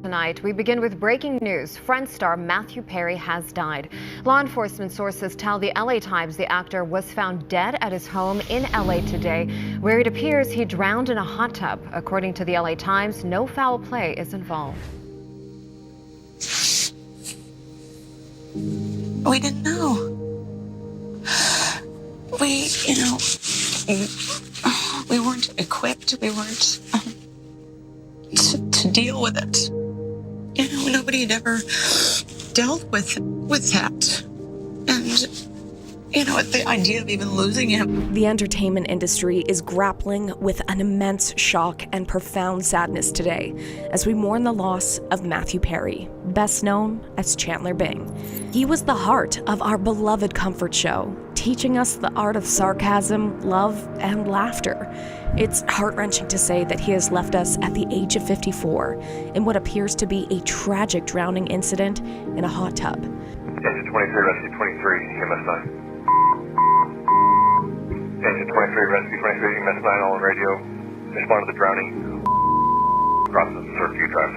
Tonight, we begin with breaking news. Friends star Matthew Perry has died. Law enforcement sources tell the LA Times the actor was found dead at his home in LA today, where it appears he drowned in a hot tub. According to the LA Times, no foul play is involved. We didn't know. We weren't equipped. We weren't to deal with it. Nobody had ever dealt with that. And, the idea of even losing him. The entertainment industry is grappling with an immense shock and profound sadness today as we mourn the loss of Matthew Perry, best known as Chandler Bing. He was the heart of our beloved comfort show, teaching us the art of sarcasm, love, and laughter. It's heart-wrenching to say that he has left us at the age of 54 in what appears to be a tragic drowning incident in a hot tub. Engine 23, Rescue 23, EMS 9. Engine 23, Rescue 23, EMS 9, all on radio. Respond to the drowning. Process search you drive.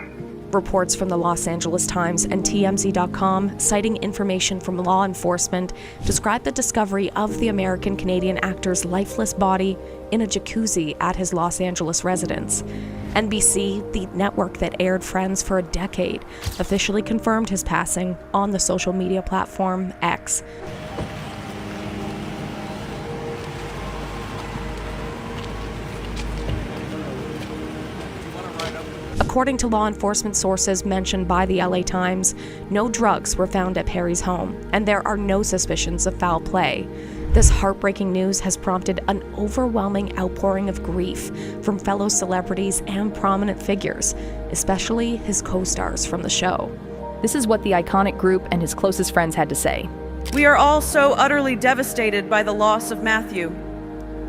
Reports from the Los Angeles Times and TMZ.com, citing information from law enforcement, describe the discovery of the American-Canadian actor's lifeless body in a jacuzzi at his Los Angeles residence. NBC, the network that aired Friends for a decade, officially confirmed his passing on the social media platform X. According to law enforcement sources mentioned by the LA Times, no drugs were found at Perry's home, and there are no suspicions of foul play. This heartbreaking news has prompted an overwhelming outpouring of grief from fellow celebrities and prominent figures, especially his co-stars from the show. This is what the iconic group and his closest friends had to say. We are all so utterly devastated by the loss of Matthew.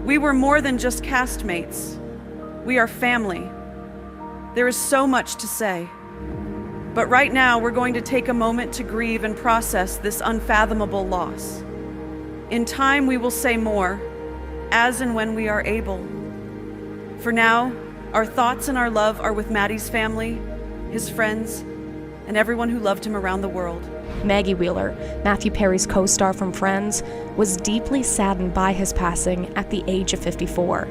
We were more than just castmates. We are family. There is so much to say. But right now, we're going to take a moment to grieve and process this unfathomable loss. In time, we will say more, as and when we are able. For now, our thoughts and our love are with Maddie's family, his friends, and everyone who loved him around the world. Maggie Wheeler, Matthew Perry's co-star from Friends, was deeply saddened by his passing at the age of 54.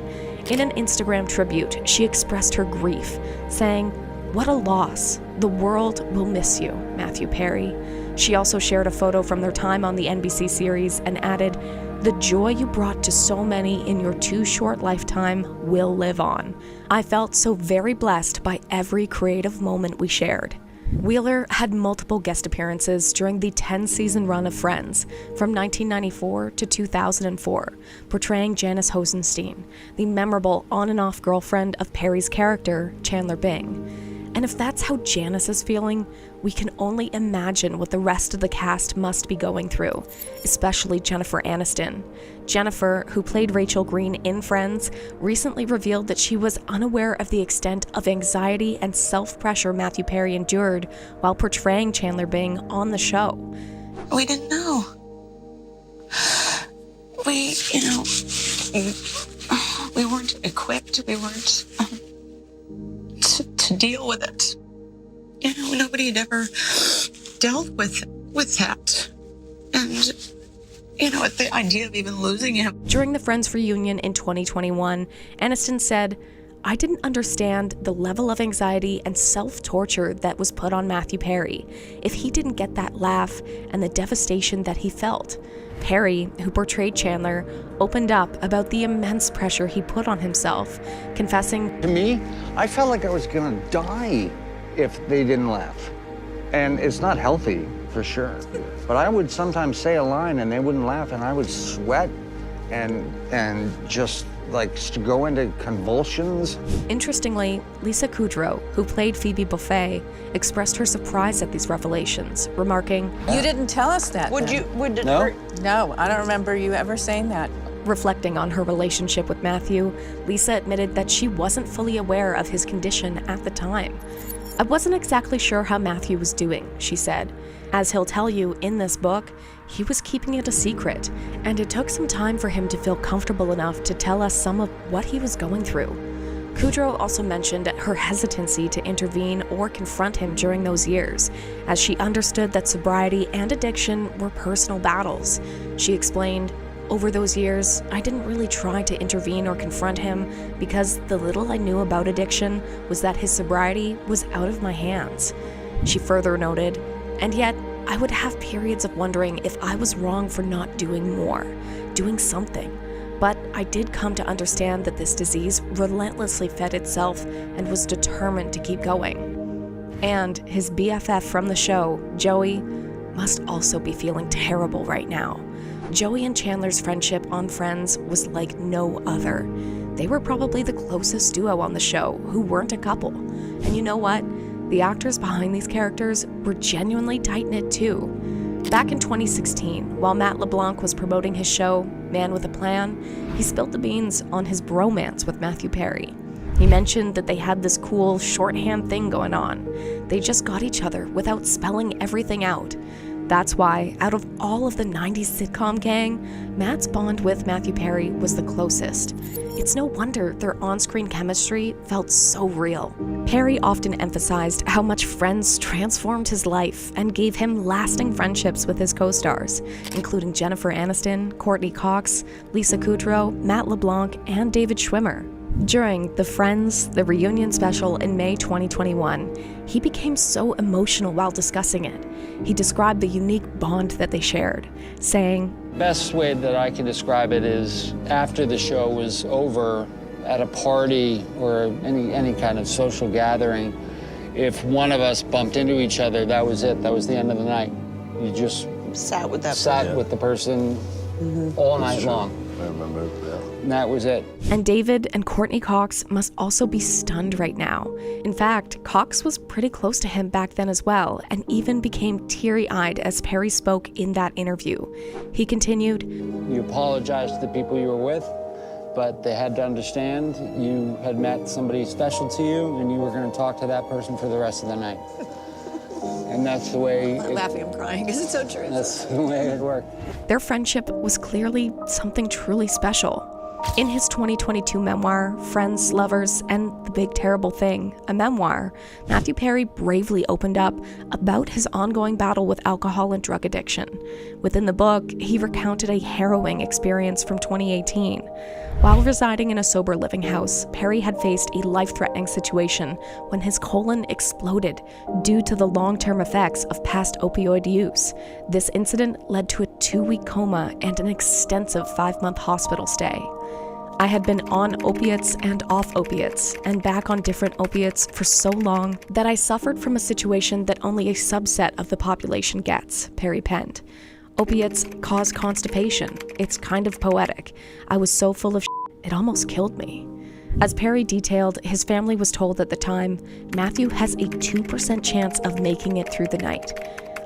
In an Instagram tribute, she expressed her grief, saying, "What a loss. The world will miss you, Matthew Perry." She also shared a photo from their time on the NBC series and added, "The joy you brought to so many in your too short lifetime will live on. I felt so very blessed by every creative moment we shared." Wheeler had multiple guest appearances during the 10-season run of Friends from 1994 to 2004, portraying Janice Hosenstein, the memorable on and off girlfriend of Perry's character, Chandler Bing. And if that's how Janice is feeling, we can only imagine what the rest of the cast must be going through, especially Jennifer Aniston. Jennifer, who played Rachel Green in Friends, recently revealed that she was unaware of the extent of anxiety and self-pressure Matthew Perry endured while portraying Chandler Bing on the show. We didn't know. We weren't equipped. We weren't to deal with it. Nobody had ever dealt with that. And, the idea of even losing him. During the Friends reunion in 2021, Aniston said, "I didn't understand the level of anxiety and self-torture that was put on Matthew Perry if he didn't get that laugh and the devastation that he felt." Perry, who portrayed Chandler, opened up about the immense pressure he put on himself, confessing, "To me, I felt like I was gonna die if they didn't laugh. And it's not healthy, for sure. But I would sometimes say a line and they wouldn't laugh and I would sweat and just go into convulsions." Interestingly, Lisakudrow, who played Phoebe Buffay, expressed her surprise at these revelations, remarking, "You didn't tell us that. No? No, I don't remember you ever saying that." Reflecting on her relationship with Matthew, Lisa admitted that she wasn't fully aware of his condition at the time. "I wasn't exactly sure how Matthew was doing," she said. As he'll tell you in this book, he was keeping it a secret, and it took some time for him to feel comfortable enough to tell us some of what he was going through. Kudrow also mentioned her hesitancy to intervene or confront him during those years, as she understood that sobriety and addiction were personal battles. She explained, "Over those years, I didn't really try to intervene or confront him because the little I knew about addiction was that his sobriety was out of my hands." She further noted, "And yet, I would have periods of wondering if I was wrong for not doing more, doing something. But I did come to understand that this disease relentlessly fed itself and was determined to keep going." And his BFF from the show, Joey, must also be feeling terrible right now. Joey and Chandler's friendship on Friends was like no other. They were probably the closest duo on the show who weren't a couple. And you know what? The actors behind these characters were genuinely tight-knit too. Back in 2016, while Matt LeBlanc was promoting his show, Man with a Plan, he spilled the beans on his bromance with Matthew Perry. He mentioned that they had this cool shorthand thing going on. They just got each other without spelling everything out. That's why, out of all of the 90s sitcom gang, Matt's bond with Matthew Perry was the closest. It's no wonder their on-screen chemistry felt so real. Perry often emphasized how much Friends transformed his life and gave him lasting friendships with his co-stars, including Jennifer Aniston, Courtney Cox, Lisakudrow, Matt LeBlanc, and David Schwimmer. During the Friends, the reunion special in May 2021, he became so emotional while discussing it. He described the unique bond that they shared, saying, "Best way that I can describe it is after the show was over at a party or any kind of social gathering, if one of us bumped into each other, that was it. That was the end of the night. You just Sat with that with the person all night long. I remember, yeah. And that was it." And David and Courtney Cox must also be stunned right now. In fact, Cox was pretty close to him back then as well, and even became teary-eyed as Perry spoke in that interview. He continued, You apologized to the people you were with, but they had to understand you had met somebody special to you, and you were going to talk to that person for the rest of the night. And that's the way... I'm laughing, I'm crying, because it's so true. That's the way it worked. Their friendship was clearly something truly special. In his 2022 memoir, Friends, Lovers, and the Big Terrible Thing, a memoir, Matthew Perry bravely opened up about his ongoing battle with alcohol and drug addiction. Within the book, he recounted a harrowing experience from 2018. While residing in a sober living house, Perry had faced a life-threatening situation when his colon exploded due to the long-term effects of past opioid use. This incident led to a 2-week coma and an extensive 5-month hospital stay. I had been on opiates and off opiates, and back on different opiates for so long that I suffered from a situation that only a subset of the population gets, Perry penned. Opiates cause constipation. It's kind of poetic. I was so full of shit, it almost killed me. As Perry detailed, his family was told at the time, Matthew has a 2% chance of making it through the night.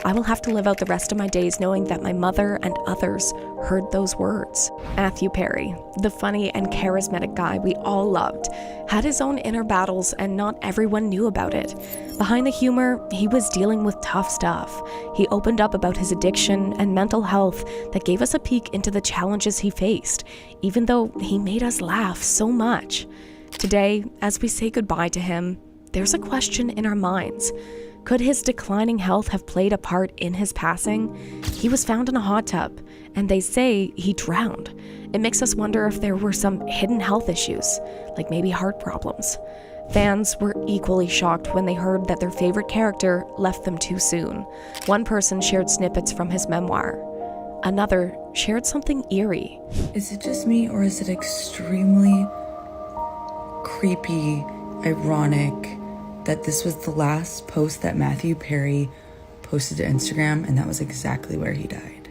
I will have to live out the rest of my days knowing that my mother and others heard those words. Matthew Perry, the funny and charismatic guy we all loved, had his own inner battles and not everyone knew about it. Behind the humor, he was dealing with tough stuff. He opened up about his addiction and mental health that gave us a peek into the challenges he faced, even though he made us laugh so much. Today, as we say goodbye to him, there's a question in our minds. Could his declining health have played a part in his passing? He was found in a hot tub, and they say he drowned. It makes us wonder if there were some hidden health issues, like maybe heart problems. Fans were equally shocked when they heard that their favorite character left them too soon. One person shared snippets from his memoir. Another shared something eerie. Is it just me, or is it extremely creepy, ironic, that this was the last post that Matthew Perry posted to Instagram, and that was exactly where he died?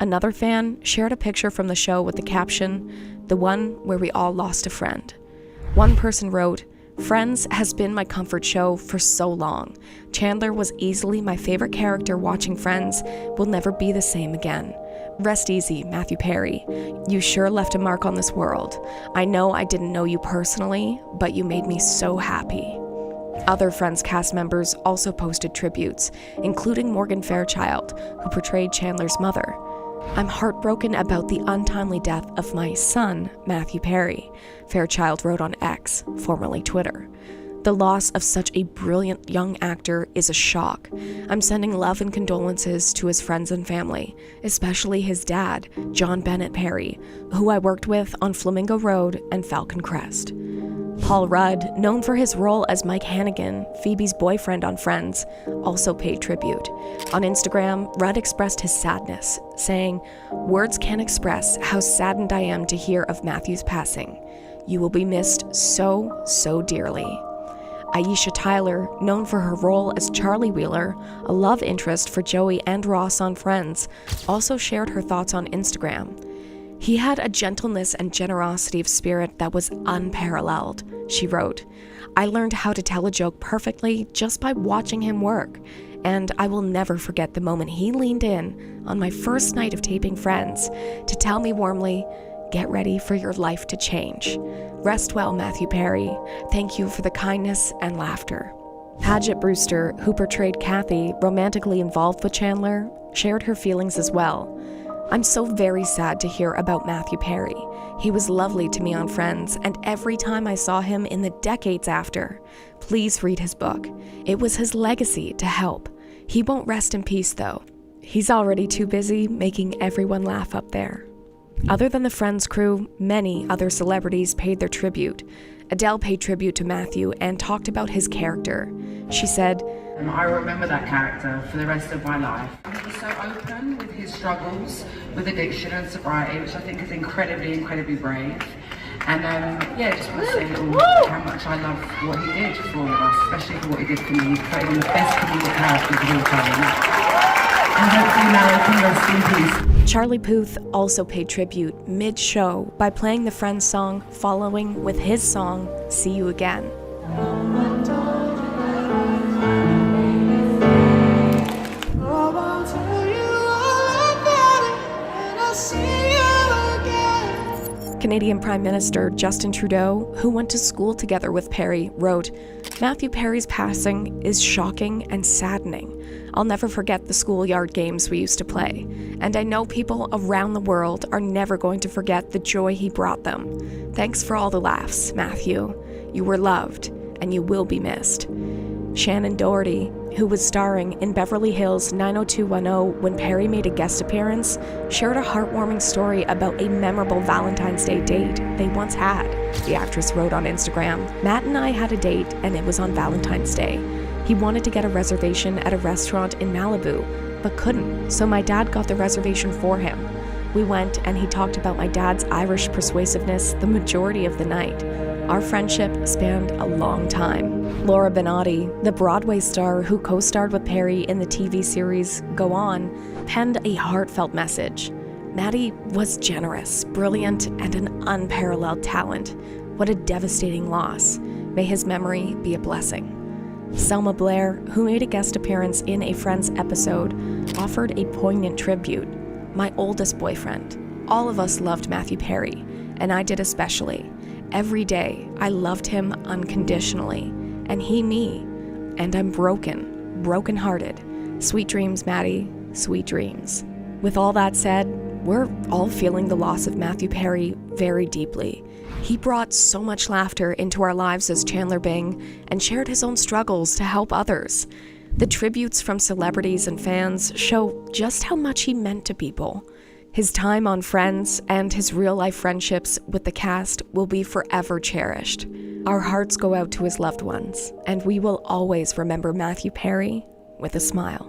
Another fan shared a picture from the show with the caption, "The one where we all lost a friend." One person wrote, "Friends has been my comfort show for so long. Chandler was easily my favorite character watching Friends. Will never be the same again. Rest easy, Matthew Perry. You sure left a mark on this world. I know I didn't know you personally, but you made me so happy." Other Friends cast members also posted tributes, including Morgan Fairchild, who portrayed Chandler's mother. I'm heartbroken about the untimely death of my son, Matthew Perry, Fairchild wrote on X, formerly Twitter. The loss of such a brilliant young actor is a shock. I'm sending love and condolences to his friends and family, especially his dad, John Bennett Perry, who I worked with on Flamingo Road and Falcon Crest. Paul Rudd, known for his role as Mike Hannigan, Phoebe's boyfriend on Friends, also paid tribute. On Instagram, Rudd expressed his sadness, saying, "Words can't express how saddened I am to hear of Matthew's passing. You will be missed so, so dearly." Aisha Tyler, known for her role as Charlie Wheeler, a love interest for Joey and Ross on Friends, also shared her thoughts on Instagram. "He had a gentleness and generosity of spirit that was unparalleled," she wrote. "I learned how to tell a joke perfectly just by watching him work, and I will never forget the moment he leaned in on my first night of taping Friends to tell me warmly, 'Get ready for your life to change.' Rest well, Matthew Perry. Thank you for the kindness and laughter." Paget Brewster, who portrayed Kathy, romantically involved with Chandler, shared her feelings as well. "I'm so very sad to hear about Matthew Perry. He was lovely to me on Friends, and every time I saw him in the decades after. Please read his book. It was his legacy to help. He won't rest in peace, though. He's already too busy making everyone laugh up there." Other than the Friends crew, many other celebrities paid their tribute. Adele paid tribute to Matthew and talked about his character. She said, I remember that character for the rest of my life. He was so open with his struggles with addiction and sobriety, which I think is incredibly, incredibly brave. And just want to say how much I love what he did for all of us, especially for what he did for me. He played one of the best comedic characters of all time. And hopefully now he can rest in peace. Charlie Puth also paid tribute mid-show by playing the Friends song following with his song, "See You Again." Canadian Prime Minister Justin Trudeau, who went to school together with Perry, wrote, "Matthew Perry's passing is shocking and saddening. I'll never forget the schoolyard games we used to play, and I know people around the world are never going to forget the joy he brought them. Thanks for all the laughs, Matthew. You were loved, and you will be missed." Shannon Doherty, who was starring in Beverly Hills 90210 when Perry made a guest appearance, shared a heartwarming story about a memorable Valentine's Day date they once had. The actress wrote on Instagram, "Matt and I had a date, and it was on Valentine's Day. He wanted to get a reservation at a restaurant in Malibu, but couldn't, so my dad got the reservation for him. We went, and he talked about my dad's Irish persuasiveness the majority of the night. Our friendship spanned a long time." Laura Benatti, the Broadway star who co-starred with Perry in the TV series Go On, penned a heartfelt message. "Matty was generous, brilliant, and an unparalleled talent. What a devastating loss. May his memory be a blessing." Selma Blair, who made a guest appearance in a Friends episode, offered a poignant tribute. "My oldest boyfriend. All of us loved Matthew Perry, and I did especially. Every day, I loved him unconditionally, and he me. And I'm broken-hearted. Sweet dreams, Maddie, sweet dreams." With all that said, we're all feeling the loss of Matthew Perry very deeply. He brought so much laughter into our lives as Chandler Bing and shared his own struggles to help others. The tributes from celebrities and fans show just how much he meant to people. His time on Friends and his real-life friendships with the cast will be forever cherished. Our hearts go out to his loved ones, and we will always remember Matthew Perry with a smile.